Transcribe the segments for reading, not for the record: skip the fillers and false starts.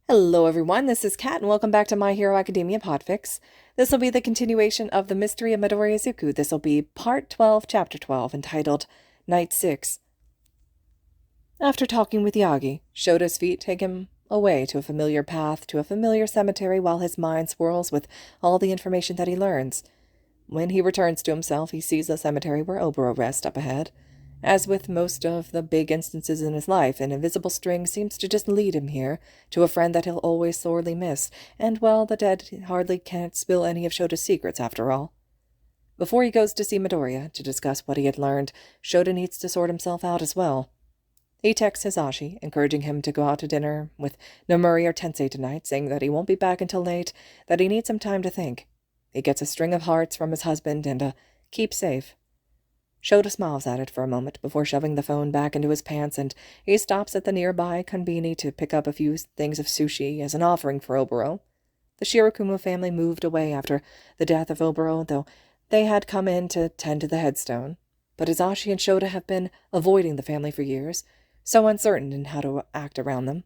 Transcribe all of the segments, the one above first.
Hello everyone, this is Kat and welcome back to My Hero Academia Podfics. This will be the continuation of the Mystery of Midoriya Izuku. This will be Part 12, Chapter 12, entitled Night 6. After talking with Yagi, Shota's feet take him away to a familiar path, to a familiar cemetery while his mind swirls with all the information that he learns. When he returns to himself, he sees the cemetery where Oboro rests up ahead. As with most of the big instances in his life, an invisible string seems to just lead him here, to a friend that he'll always sorely miss, and, well, the dead hardly can't spill any of Shota's secrets, after all. Before he goes to see Midoriya, to discuss what he had learned, Shota needs to sort himself out as well. He texts Hisashi, encouraging him to go out to dinner with Nomuri or Tensei tonight, saying that he won't be back until late, that he needs some time to think. He gets a string of hearts from his husband and a keep safe. Shota smiles at it for a moment before shoving the phone back into his pants, and he stops at the nearby konbini to pick up a few things of sushi as an offering for Oboro. The Shirakumo family moved away after the death of Oboro, though they had come in to tend to the headstone. But Hisashi and Shota have been avoiding the family for years, so uncertain in how to act around them.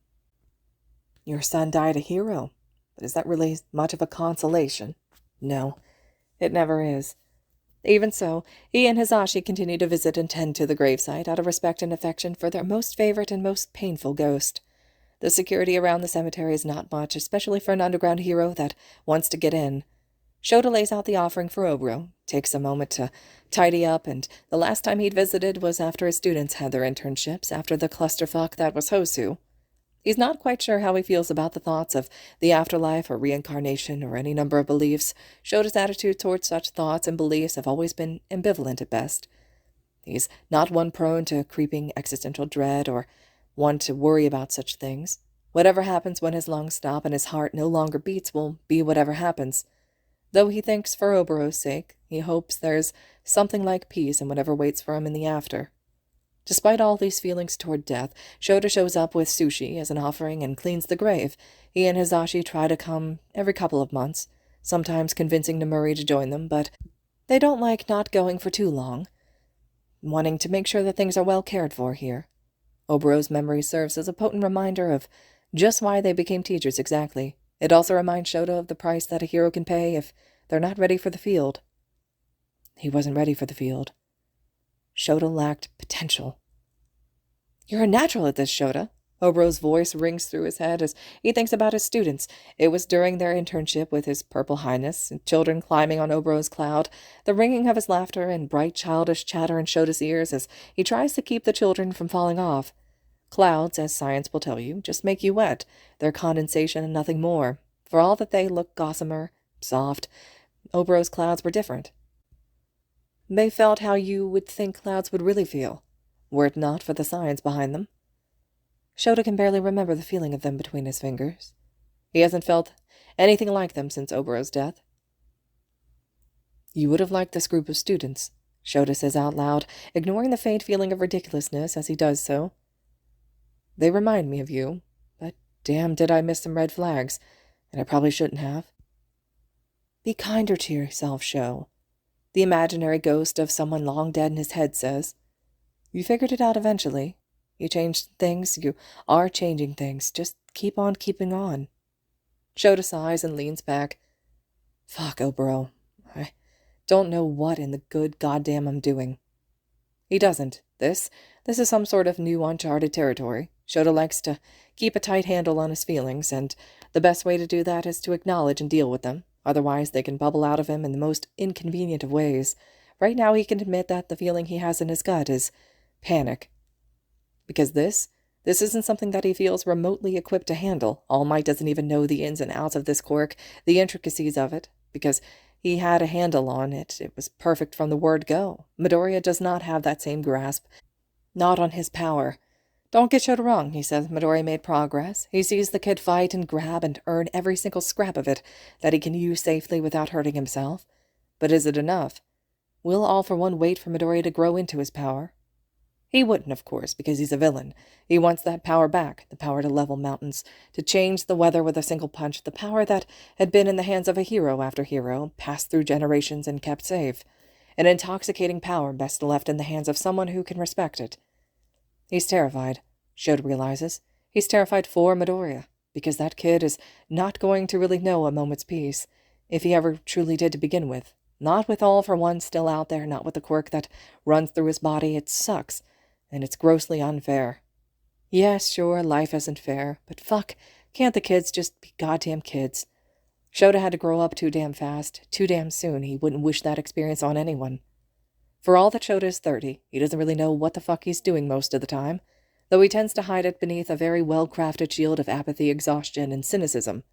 Your son died a hero, but is that really much of a consolation? No, it never is. Even so, he and Hisashi continue to visit and tend to the gravesite out of respect and affection for their most favorite and most painful ghost. The security around the cemetery is not much, especially for an underground hero that wants to get in. Shota lays out the offering for Oboro, takes a moment to tidy up, and the last time he'd visited was after his students had their internships, after the clusterfuck that was Hosu. He's not quite sure how he feels about the thoughts of the afterlife or reincarnation or any number of beliefs. Shota's attitude towards such thoughts and beliefs have always been ambivalent at best. He's not one prone to creeping existential dread or one to worry about such things. Whatever happens when his lungs stop and his heart no longer beats will be whatever happens. Though he thinks for Oboro's sake, he hopes there's something like peace in whatever waits for him in the after. Despite all these feelings toward death, Shota shows up with sushi as an offering and cleans the grave. He and Hisashi try to come every couple of months, sometimes convincing Nomuri to join them, but they don't like not going for too long, wanting to make sure that things are well cared for here. Oboro's memory serves as a potent reminder of just why they became teachers exactly. It also reminds Shota of the price that a hero can pay if they're not ready for the field. He wasn't ready for the field. Shota lacked potential. You're a natural at this, Shota. Oboro's voice rings through his head as he thinks about his students. It was during their internship with His Purple Highness, children climbing on Oboro's cloud, the ringing of his laughter and bright childish chatter in Shota's ears as he tries to keep the children from falling off. Clouds, as science will tell you, just make you wet. They're condensation and nothing more. For all that they look gossamer, soft, Oboro's clouds were different. They felt how you would think clouds would really feel, were it not for the science behind them. Shota can barely remember the feeling of them between his fingers. He hasn't felt anything like them since Oboro's death. You would have liked this group of students, Shota says out loud, ignoring the faint feeling of ridiculousness as he does so. They remind me of you, but damn did I miss some red flags, and I probably shouldn't have. Be kinder to yourself, Sho. The imaginary ghost of someone long dead in his head says. You figured it out eventually. You changed things. You are changing things. Just keep on keeping on. Shota sighs and leans back. Fuck, Oboro. I don't know what in the good goddamn I'm doing. He doesn't. This is some sort of new uncharted territory. Shota likes to keep a tight handle on his feelings, and the best way to do that is to acknowledge and deal with them. Otherwise, they can bubble out of him in the most inconvenient of ways. Right now, he can admit that the feeling he has in his gut is panic. Because this isn't something that he feels remotely equipped to handle. All Might doesn't even know the ins and outs of this quirk, the intricacies of it, because he had a handle on it. It was perfect from the word go. Midoriya does not have that same grasp. Not on his power. Don't get Shota wrong, he says. Midoriya made progress. He sees the kid fight and grab and earn every single scrap of it that he can use safely without hurting himself. But is it enough? We'll all for one wait for Midoriya to grow into his power. He wouldn't, of course, because he's a villain. He wants that power back, the power to level mountains, to change the weather with a single punch, the power that had been in the hands of a hero after hero, passed through generations and kept safe. An intoxicating power best left in the hands of someone who can respect it. He's terrified, Shota realizes. He's terrified for Midoriya, because that kid is not going to really know a moment's peace, if he ever truly did to begin with. Not with All for One still out there, not with the quirk that runs through his body. It sucks, and it's grossly unfair. Yes, sure, life isn't fair, but fuck, can't the kids just be goddamn kids? Shouta had to grow up too damn fast, too damn soon. He wouldn't wish that experience on anyone. For all that Shouta is 30, he doesn't really know what the fuck he's doing most of the time, though he tends to hide it beneath a very well-crafted shield of apathy, exhaustion, and cynicism.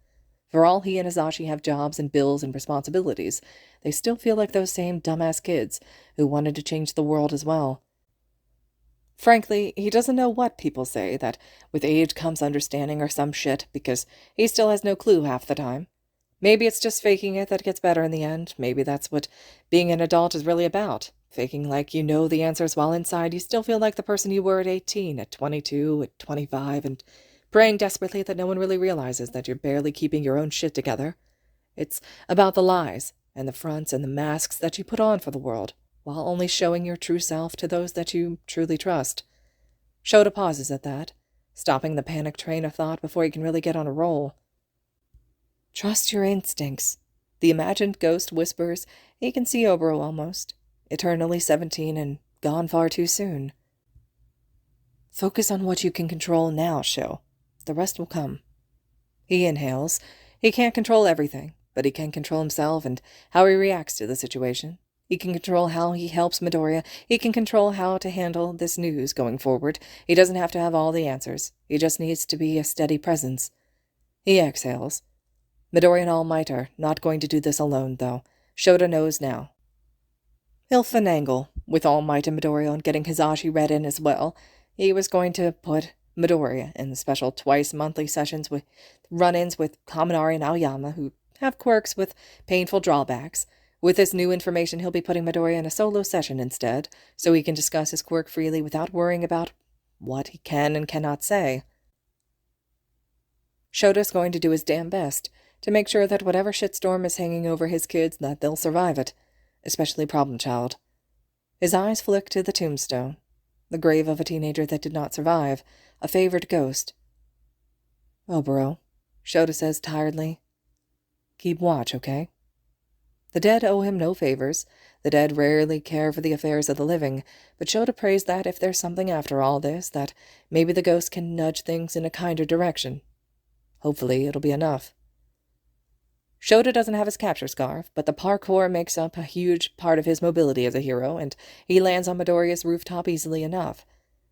For all he and Azashi have jobs and bills and responsibilities, they still feel like those same dumbass kids who wanted to change the world as well. Frankly, he doesn't know what people say, that with age comes understanding or some shit, because he still has no clue half the time. Maybe it's just faking it that gets better in the end. Maybe that's what being an adult is really about. Faking like you know the answers while inside you still feel like the person you were at 18, at 22, at 25, and praying desperately that no one really realizes that you're barely keeping your own shit together. It's about the lies, and the fronts and the masks that you put on for the world, while only showing your true self to those that you truly trust. Shouta pauses at that, stopping the panic train of thought before he can really get on a roll. Trust your instincts. The imagined ghost whispers. He can see Oboro almost. Eternally 17 and gone far too soon. Focus on what you can control now, Sho. The rest will come. He inhales. He can't control everything, but he can control himself and how he reacts to the situation. He can control how he helps Midoriya. He can control how to handle this news going forward. He doesn't have to have all the answers. He just needs to be a steady presence. He exhales. Midoriya and All Might are not going to do this alone, though. Shouta knows now. He'll finagle with All Might and Midoriya on getting Hizashi read in as well. He was going to put Midoriya in the special twice-monthly sessions with run-ins with Kaminari and Aoyama, who have quirks with painful drawbacks. With this new information, he'll be putting Midoriya in a solo session instead, so he can discuss his quirk freely without worrying about what he can and cannot say. Shota's going to do his damn best to make sure that whatever shitstorm is hanging over his kids, that they'll survive it, especially Problem Child. His eyes flick to the tombstone, the grave of a teenager that did not survive, a favored ghost. Oboro, Shouta says tiredly. Keep watch, okay? The dead owe him no favors. The dead rarely care for the affairs of the living, but Shouta prays that if there's something after all this, that maybe the ghost can nudge things in a kinder direction. Hopefully it'll be enough. Shouta doesn't have his capture scarf, but the parkour makes up a huge part of his mobility as a hero, and he lands on Midoriya's rooftop easily enough.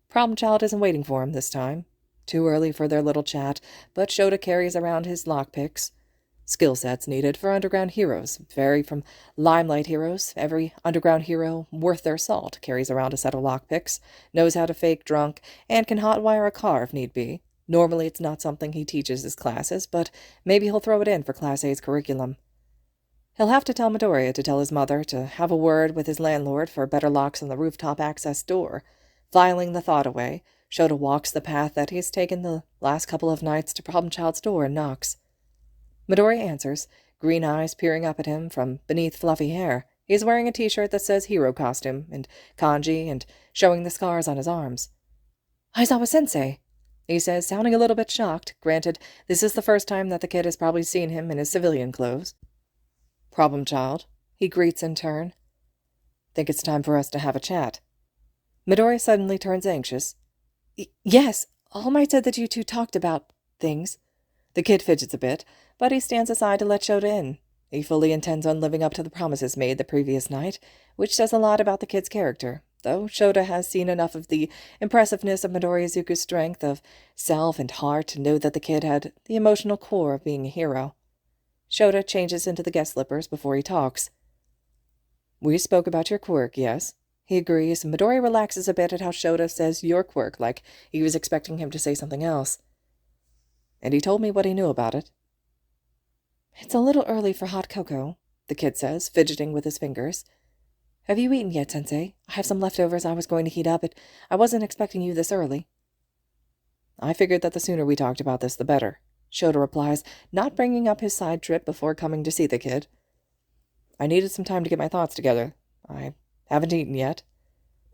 Problem Child isn't waiting for him this time. Too early for their little chat, but Shouta carries around his lockpicks. Skill sets needed for underground heroes vary from limelight heroes. Every underground hero worth their salt carries around a set of lockpicks, knows how to fake drunk, and can hotwire a car if need be. Normally it's not something he teaches his classes, but maybe he'll throw it in for Class A's curriculum. He'll have to tell Midoriya to tell his mother to have a word with his landlord for better locks on the rooftop access door. Filing the thought away, Shouta walks the path that he's taken the last couple of nights to Problem Child's door and knocks. Midoriya answers, green eyes peering up at him from beneath fluffy hair. He's wearing a t-shirt that says hero costume and kanji and showing the scars on his arms. Aizawa-sensei, he says, sounding a little bit shocked. Granted, this is the first time that the kid has probably seen him in his civilian clothes. Problem Child, he greets in turn. Think it's time for us to have a chat. Midoriya suddenly turns anxious. Yes, All Might said that you two talked about things. The kid fidgets a bit, but he stands aside to let Shouta in. He fully intends on living up to the promises made the previous night, which says a lot about the kid's character, though Shouta has seen enough of the impressiveness of Midoriya Izuku's strength of self and heart to know that the kid had the emotional core of being a hero. Shouta changes into the guest slippers before he talks. We spoke about your quirk, yes? He agrees, and Midoriya relaxes a bit at how Shouta says your quirk, like he was expecting him to say something else. And he told me what he knew about it. It's a little early for hot cocoa, the kid says, fidgeting with his fingers. Have you eaten yet, Sensei? I have some leftovers I was going to heat up, but I wasn't expecting you this early. I figured that the sooner we talked about this, the better, Shouta replies, not bringing up his side trip before coming to see the kid. I needed some time to get my thoughts together. I haven't eaten yet.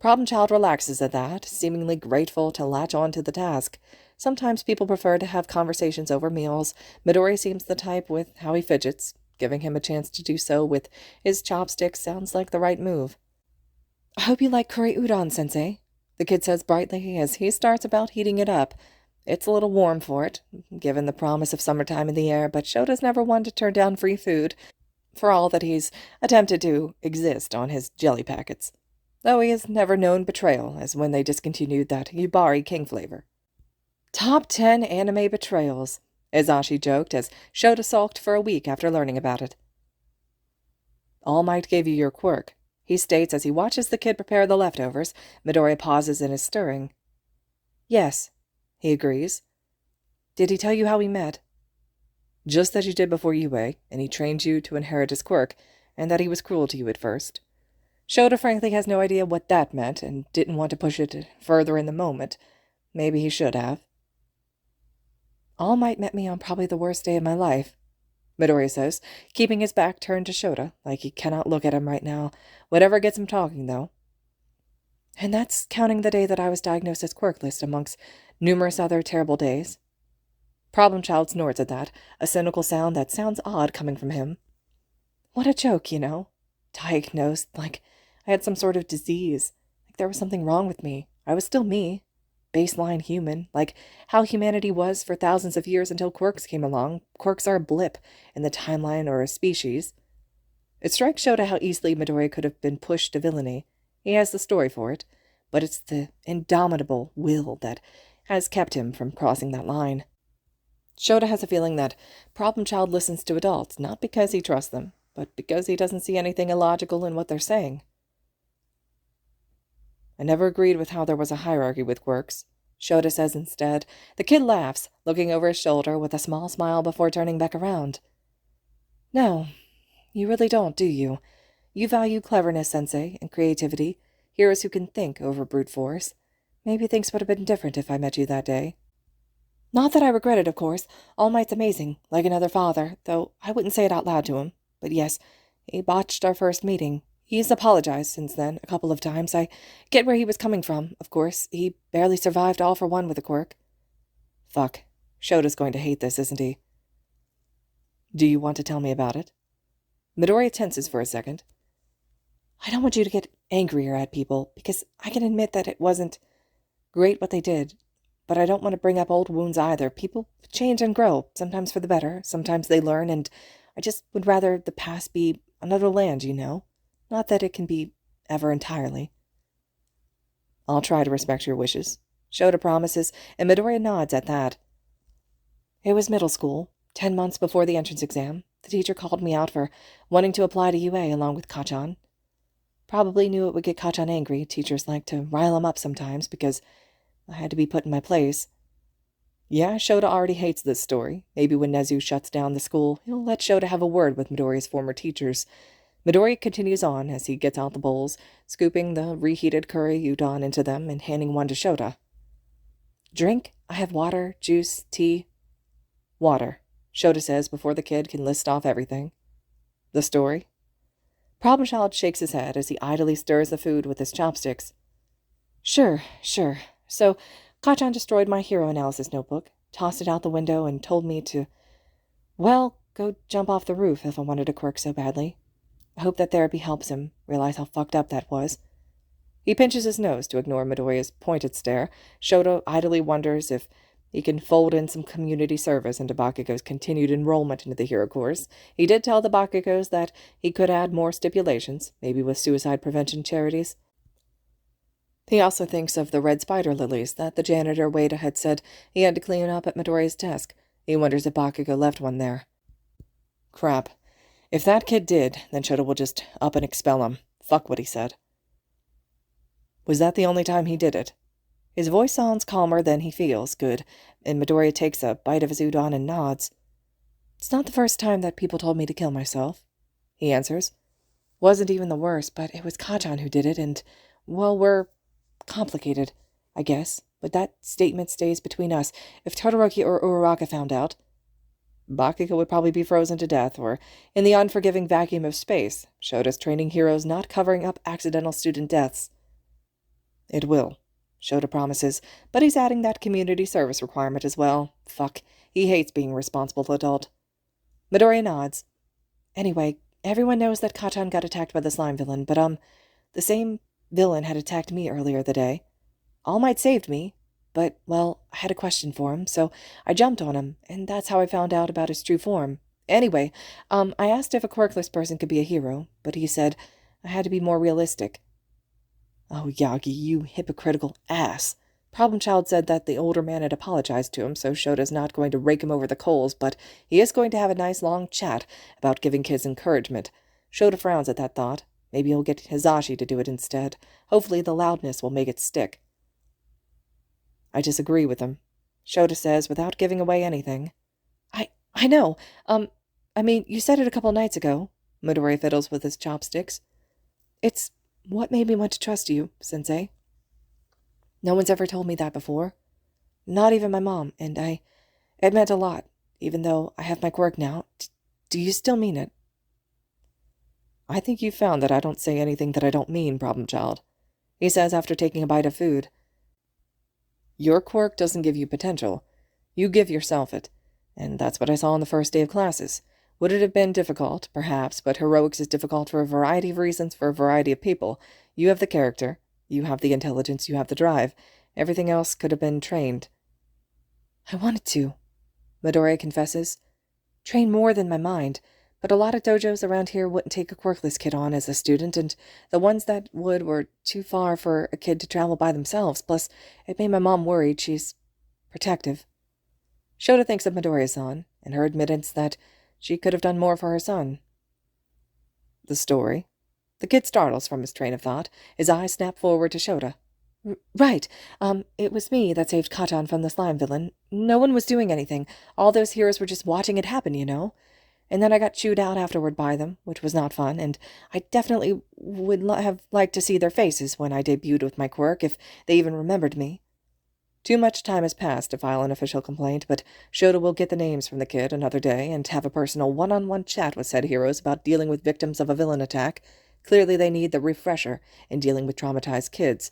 Problem Child relaxes at that, seemingly grateful to latch on to the task. Sometimes people prefer to have conversations over meals. Midori seems the type with how he fidgets. Giving him a chance to do so with his chopsticks sounds like the right move. "I hope you like curry udon, Sensei," the kid says brightly as he starts about heating it up. It's a little warm for it, given the promise of summertime in the air, but Shota's never one to turn down free food, for all that he's attempted to exist on his jelly packets. Though he has never known betrayal, as when they discontinued that Yubari King flavor. "Top 10 anime betrayals," Izashi joked as Shota sulked for a week after learning about it. "All Might gave you your quirk," he states as he watches the kid prepare the leftovers. Midoriya pauses in his stirring. "Yes," he agrees. "Did he tell you how we met?" "Just as you did before Yue, and he trained you to inherit his quirk, and that he was cruel to you at first." Shota frankly has no idea what that meant, and didn't want to push it further in the moment. Maybe he should have. "All Might met me on probably the worst day of my life," Midoriya says, keeping his back turned to Shota, like he cannot look at him right now. Whatever gets him talking, though. "And that's counting the day that I was diagnosed as quirkless amongst numerous other terrible days." Problem Child snorts at that, a cynical sound that sounds odd coming from him. "What a joke, you know. Diagnosed, like I had some sort of disease, like there was something wrong with me. I was still me. Baseline human, like how humanity was for thousands of years until quirks came along. Quirks are a blip in the timeline or a species." It strikes Shota how easily Midoriya could have been pushed to villainy. He has the story for it, but it's the indomitable will that has kept him from crossing that line. Shota has a feeling that Problem Child listens to adults, not because he trusts them, but because he doesn't see anything illogical in what they're saying. "I never agreed with how there was a hierarchy with quirks," Shota says instead. The kid laughs, looking over his shoulder with a small smile before turning back around. "No, you really don't, do you? You value cleverness, Sensei, and creativity, heroes who can think over brute force. Maybe things would have been different if I met you that day. Not that I regret it, of course. All Might's amazing, like another father, though I wouldn't say it out loud to him. But yes, he botched our first meeting. He's apologized since then, a couple of times. I get where he was coming from, of course. He barely survived all for one with a quirk." Fuck. Shota's going to hate this, isn't he? "Do you want to tell me about it?" Midoriya tenses for a second. "I don't want you to get angrier at people, because I can admit that it wasn't great what they did. But I don't want to bring up old wounds either. People change and grow, sometimes for the better, sometimes they learn, and I just would rather the past be another land, you know? Not that it can be ever entirely." "I'll try to respect your wishes," Shota promises, and Midoriya nods at that. "It was middle school, 10 months before the entrance exam. The teacher called me out for wanting to apply to UA along with Kachan. Probably knew it would get Kachan angry. Teachers like to rile him up sometimes because I had to be put in my place. Yeah, Shota already hates this story. Maybe when Nezu shuts down the school, he'll let Shota have a word with Midoriya's former teachers." Midoriya continues on as he gets out the bowls, scooping the reheated curry udon into them and handing one to Shota. "Drink? I have water, juice, tea." "Water," Shota says before the kid can list off everything. "The story?" Problem Child shakes his head as he idly stirs the food with his chopsticks. Sure. So, Kachan destroyed my hero analysis notebook, tossed it out the window, and told me to, well, go jump off the roof if I wanted a quirk so badly. I hope that therapy helps him realize how fucked up that was." He pinches his nose to ignore Midoriya's pointed stare. Shota idly wonders if he can fold in some community service into Bakugo's continued enrollment into the hero course. He did tell the Bakugos that he could add more stipulations, maybe with suicide prevention charities. He also thinks of the red spider lilies that the janitor Wada had said he had to clean up at Midoriya's desk. He wonders if Bakugo left one there. Crap. If that kid did, then Shota will just up and expel him. Fuck what he said. Was that the only time he did it? His voice sounds calmer than he feels. Good. And Midoriya takes a bite of his udon and nods. "It's not the first time that people told me to kill myself," he answers. "Wasn't even the worst, but it was Kachan who did it, and, well, we're complicated, I guess. But that statement stays between us. If Todoroki or Uraraka found out, Bakugo would probably be frozen to death, or in the unforgiving vacuum of space. Shota's training heroes not covering up accidental student deaths." It will, Shouta promises, but he's adding that community service requirement as well. Fuck, he hates being a responsible adult. Midoriya nods. Anyway, everyone knows that Katan got attacked by the slime villain, but, the same villain had attacked me earlier the day. All Might saved me, but, well, I had a question for him, so I jumped on him, and that's how I found out about his true form. Anyway, I asked if a quirkless person could be a hero, but he said I had to be more realistic. Oh, Yagi, you hypocritical ass. Problem Child said that the older man had apologized to him, so Shota's not going to rake him over the coals, but he is going to have a nice long chat about giving kids encouragement. Shouta frowns at that thought. Maybe he'll get Hizashi to do it instead. Hopefully the loudness will make it stick. I disagree with him, Shouta says without giving away anything. I know. I mean, you said it a couple nights ago. Midoriya fiddles with his chopsticks. It's what made me want to trust you, Sensei. No one's ever told me that before. Not even my mom, and it meant a lot, even though I have my quirk now. Do you still mean it? I think you've found that I don't say anything that I don't mean, Problem Child, he says after taking a bite of food. Your quirk doesn't give you potential. You give yourself it, and that's what I saw on the first day of classes. Would it have been difficult? Perhaps, but heroics is difficult for a variety of reasons for a variety of people. You have the character, you have the intelligence, you have the drive. Everything else could have been trained. I wanted to, Midoriya confesses. Train more than my mind, but a lot of dojos around here wouldn't take a quirkless kid on as a student, and the ones that would were too far for a kid to travel by themselves. Plus, it made my mom worried. She's protective. Shouta thinks of Midoriya-san, and her admittance that she could have done more for her son. The story. The kid startles from his train of thought. His eyes snap forward to Shouta. Right. It was me that saved Katan from the slime villain. No one was doing anything. All those heroes were just watching it happen, you know? And then I got chewed out afterward by them, which was not fun, and I definitely would have liked to see their faces when I debuted with my quirk, if they even remembered me. Too much time has passed to file an official complaint, but Shouta will get the names from the kid another day and have a personal one-on-one chat with said heroes about dealing with victims of a villain attack. Clearly they need the refresher in dealing with traumatized kids.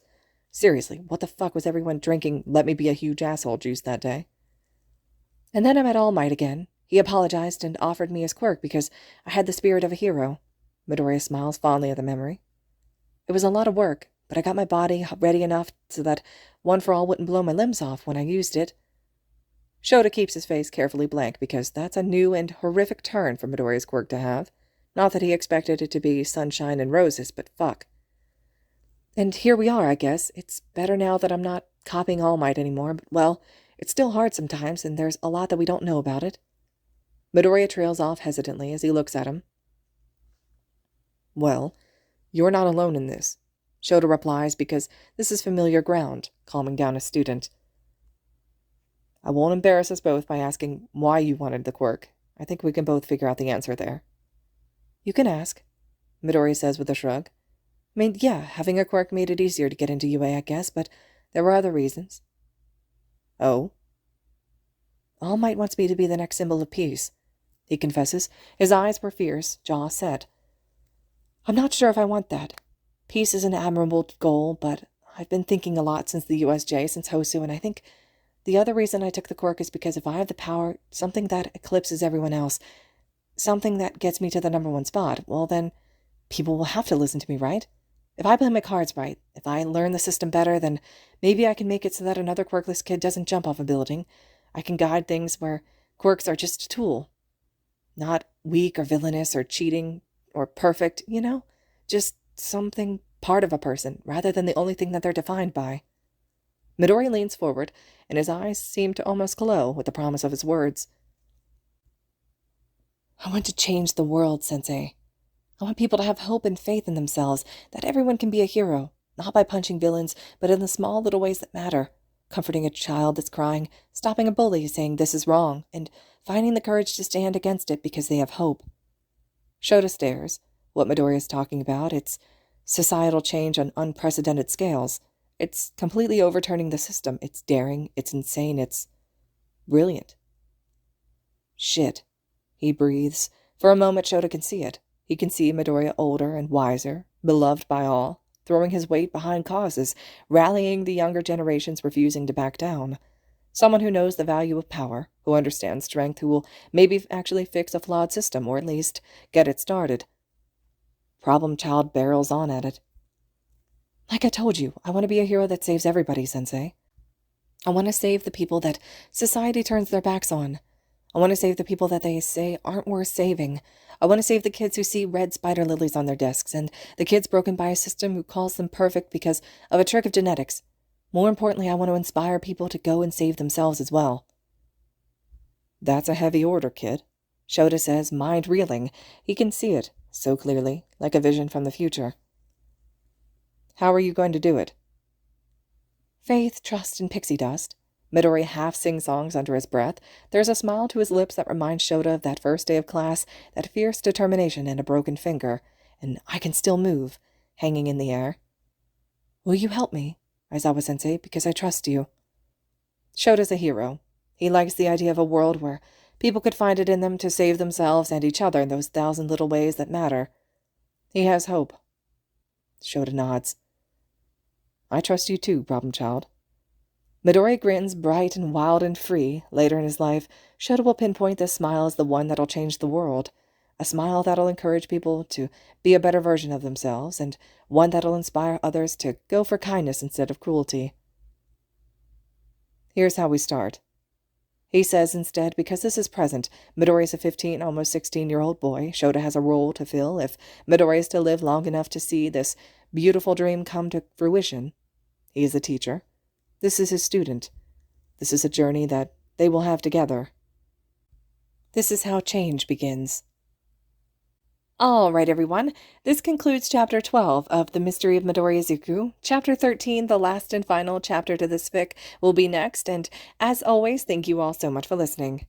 Seriously, what the fuck was everyone drinking let me be a huge asshole juice that day? And then I met All Might again. He apologized and offered me his quirk because I had the spirit of a hero. Midoriya smiles fondly at the memory. It was a lot of work, but I got my body ready enough so that One for All wouldn't blow my limbs off when I used it. Shouta keeps his face carefully blank because that's a new and horrific turn for Midoriya's quirk to have. Not that he expected it to be sunshine and roses, but fuck. And here we are, I guess. It's better now that I'm not copying All Might anymore, but, well, it's still hard sometimes, and there's a lot that we don't know about it. Midoriya trails off hesitantly as he looks at him. Well, you're not alone in this, Shouta replies, because this is familiar ground, calming down a student. I won't embarrass us both by asking why you wanted the quirk. I think we can both figure out the answer there. You can ask, Midoriya says with a shrug. I mean, yeah, having a quirk made it easier to get into UA, I guess, but there were other reasons. Oh? All Might wants me to be the next symbol of peace, he confesses. His eyes were fierce, jaw set. I'm not sure if I want that. Peace is an admirable goal, but I've been thinking a lot since the USJ, since Hosu, and I think the other reason I took the quirk is because if I have the power, something that eclipses everyone else, something that gets me to the #1 spot, well then, people will have to listen to me, right? If I play my cards right, if I learn the system better, then maybe I can make it so that another quirkless kid doesn't jump off a building. I can guide things where quirks are just a tool. Not weak or villainous or cheating or perfect, you know? Just something part of a person, rather than the only thing that they're defined by. Midoriya leans forward, and his eyes seem to almost glow with the promise of his words. I want to change the world, Sensei. I want people to have hope and faith in themselves, that everyone can be a hero, not by punching villains, but in the small little ways that matter. Comforting a child that's crying, stopping a bully saying this is wrong, and finding the courage to stand against it because they have hope. Shouta stares. What Midoriya is talking about, it's societal change on unprecedented scales. It's completely overturning the system. It's daring, it's insane, it's brilliant. Shit, he breathes. For a moment Shouta can see it. He can see Midoriya older and wiser, beloved by all, throwing his weight behind causes, rallying the younger generations refusing to back down. Someone who knows the value of power, who understands strength, who will maybe actually fix a flawed system, or at least get it started. Problem Child barrels on at it. Like I told you, I want to be a hero that saves everybody, Sensei. I want to save the people that society turns their backs on. I want to save the people that they say aren't worth saving. I want to save the kids who see red spider lilies on their desks, and the kids broken by a system who calls them perfect because of a trick of genetics. More importantly, I want to inspire people to go and save themselves as well. That's a heavy order, kid. Shouta says, mind reeling. He can see it, so clearly, like a vision from the future. How are you going to do it? Faith, trust, and pixie dust. Midori half sing-songs under his breath. There's a smile to his lips that reminds Shouta of that first day of class, that fierce determination and a broken finger, and I can still move, hanging in the air. Will you help me, Aizawa-sensei, because I trust you? Shota's a hero. He likes the idea of a world where people could find it in them to save themselves and each other in those 1,000 little ways that matter. He has hope. Shouta nods. I trust you too, Problem Child. Midori grins bright and wild and free. Later in his life, Shouta will pinpoint this smile as the one that'll change the world. A smile that'll encourage people to be a better version of themselves, and one that'll inspire others to go for kindness instead of cruelty. Here's how we start. He says instead, because this is present, Midori's a 15, almost 16-year-old boy. Shouta has a role to fill if Midori is to live long enough to see this beautiful dream come to fruition. He is a teacher. This is his student. This is a journey that they will have together. This is how change begins. All right, everyone. This concludes Chapter 12 of The Mystery of Midoriya Izuku. Chapter 13, the last and final chapter to this fic, will be next, and as always, thank you all so much for listening.